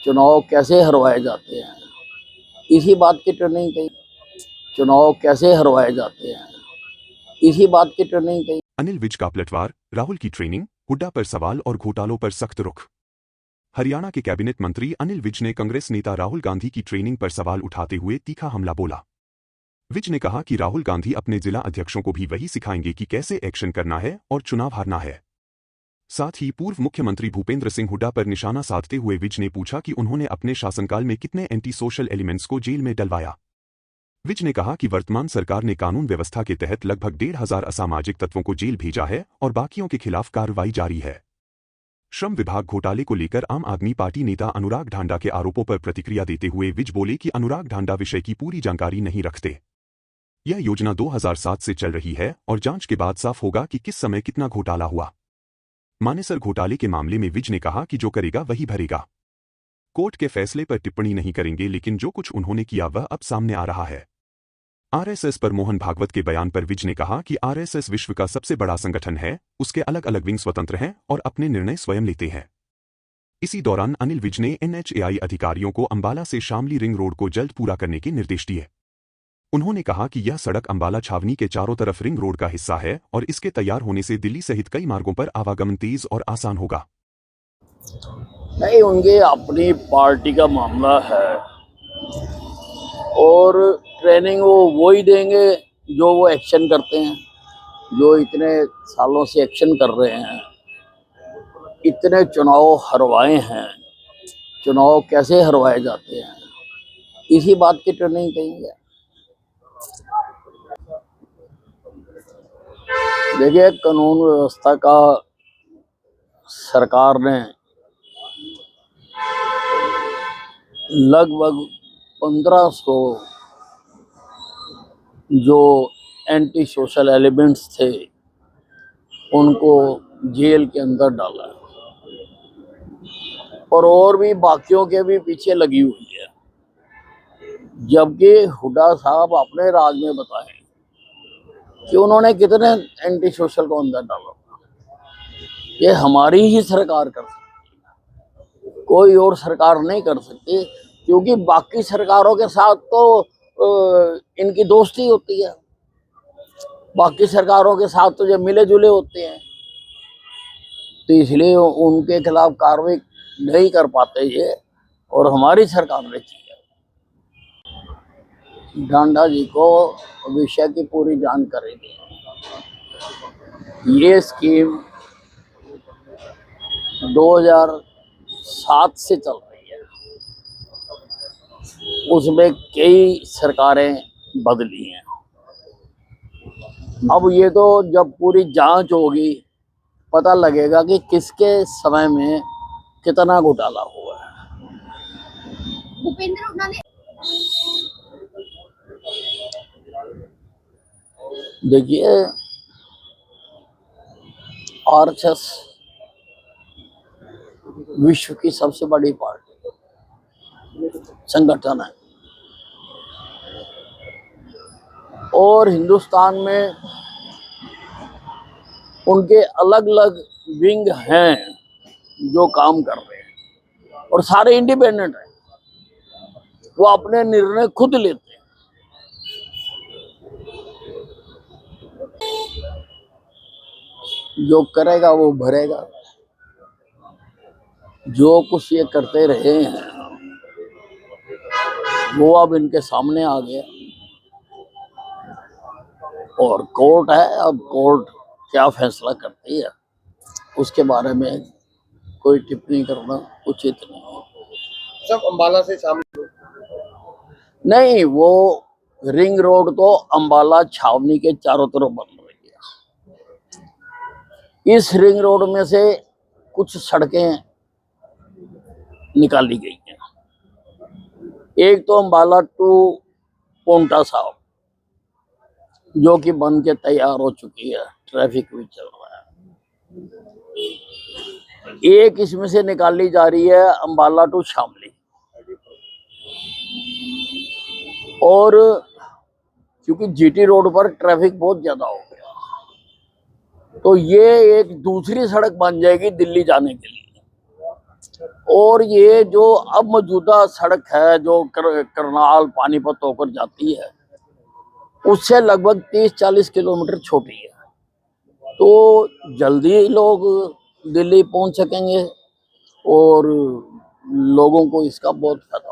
चुनाव कैसे हरवाए जाते हैं, इसी बात की ट्रेनिंग कही। चुनाव कैसे हरवाए जाते हैं, इसी बात की ट्रेनिंग कही। अनिल विज का पलटवार, राहुल की ट्रेनिंग, हुड्डा पर सवाल और घोटालों पर सख्त रुख। हरियाणा के कैबिनेट मंत्री अनिल विज ने कांग्रेस नेता राहुल गांधी की ट्रेनिंग पर सवाल उठाते हुए तीखा हमला बोला। विज ने कहा कि राहुल गांधी अपने जिला अध्यक्षों को भी वही सिखाएंगे कि कैसे एक्शन करना है और चुनाव हारना है। साथ ही पूर्व मुख्यमंत्री भूपेंद्र सिंह हुड्डा पर निशाना साधते हुए विज ने पूछा कि उन्होंने अपने शासनकाल में कितने एंटी सोशल एलिमेंट्स को जेल में डलवाया। विज ने कहा कि वर्तमान सरकार ने कानून व्यवस्था के तहत लगभग 1,500 असामाजिक तत्वों को जेल भेजा है और बाकियों के खिलाफ कार्रवाई जारी है। श्रम विभाग घोटाले को लेकर आम आदमी पार्टी नेता अनुराग ढांडा के आरोपों पर प्रतिक्रिया देते हुए विज बोले कि अनुराग ढांडा विषय की पूरी जानकारी नहीं रखते। यह योजना 2007 से चल रही है और जांच के बाद साफ होगा कि किस समय कितना घोटाला हुआ। मानेसर घोटाले के मामले में विज ने कहा कि जो करेगा वही भरेगा। कोर्ट के फैसले पर टिप्पणी नहीं करेंगे, लेकिन जो कुछ उन्होंने किया वह अब सामने आ रहा है। आरएसएस पर मोहन भागवत के बयान पर विज ने कहा कि आरएसएस विश्व का सबसे बड़ा संगठन है, उसके अलग अलग विंग स्वतंत्र हैं और अपने निर्णय स्वयं लेते हैं। इसी दौरान अनिल विज ने एनएचएआई अधिकारियों को अंबाला से शामली रिंग रोड को जल्द पूरा करने के निर्देश दिए। उन्होंने कहा कि यह सड़क अंबाला छावनी के चारों तरफ रिंग रोड का हिस्सा है और इसके तैयार होने से दिल्ली सहित कई मार्गों पर आवागमन तेज और आसान होगा। नहीं, उनके अपनी पार्टी का मामला है और ट्रेनिंग वो ही देंगे जो वो एक्शन करते हैं, जो इतने सालों से एक्शन कर रहे हैं, इतने चुनाव हरवाए हैं। चुनाव कैसे हरवाए जाते हैं, इसी बात की ट्रेनिंग कहेंगे। देखिए, कानून व्यवस्था का सरकार ने लगभग 1500 जो एंटी सोशल एलिमेंट्स थे उनको जेल के अंदर डाला है और भी बाकियों के भी पीछे लगी हुई है। जबकि हुड्डा साहब अपने राज में बताएं कि उन्होंने कितने एंटी सोशल को अंदर डाला। ये हमारी ही सरकार कर सकती है, कोई और सरकार नहीं कर सकती, क्योंकि बाकी सरकारों के साथ तो इनकी दोस्ती होती है, बाकी सरकारों के साथ तो जो मिले जुले होते हैं, तो इसलिए उनके खिलाफ कार्रवाई नहीं कर पाते ये, और हमारी सरकार ने की है। ढांडा जी को विषय की पूरी जानकारी दी। ये स्कीम 2007 से चल रही है, उसमें कई सरकारें बदली हैं। अब ये तो जब पूरी जांच होगी पता लगेगा कि किसके समय में कितना घोटाला हुआ है। भूपेंद्र हुड्डा ने देखिए, आरएसएस विश्व की सबसे बड़ी पार्टी संगठन है और हिंदुस्तान में उनके अलग अलग विंग हैं जो काम कर रहे हैं और सारे इंडिपेंडेंट हैं, वो अपने निर्णय खुद लेते हैं। जो करेगा वो भरेगा। जो कुछ ये करते रहे हैं वो अब इनके सामने आ गया और कोर्ट है। अब कोर्ट क्या फैसला करती है उसके बारे में कोई टिप्पणी करना उचित नहीं है। सब अंबाला से शामिल नहीं, वो रिंग रोड तो अंबाला छावनी के चारों तरफ बन रही है। इस रिंग रोड में से कुछ सड़कें निकाली गई हैं। एक तो अंबाला टू पोंटा साहब जो कि बन के तैयार हो चुकी है, ट्रैफिक भी चल रहा है। एक इसमें से निकाली जा रही है अंबाला टू शामली, और क्योंकि जीटी रोड पर ट्रैफिक बहुत ज्यादा हो गया तो ये एक दूसरी सड़क बन जाएगी दिल्ली जाने के लिए। और ये जो अब मौजूदा सड़क है जो करनाल पानीपत होकर जाती है, उससे लगभग 30-40 किलोमीटर छोटी है। तो जल्दी लोग दिल्ली पहुंच सकेंगे और लोगों को इसका बहुत फायदा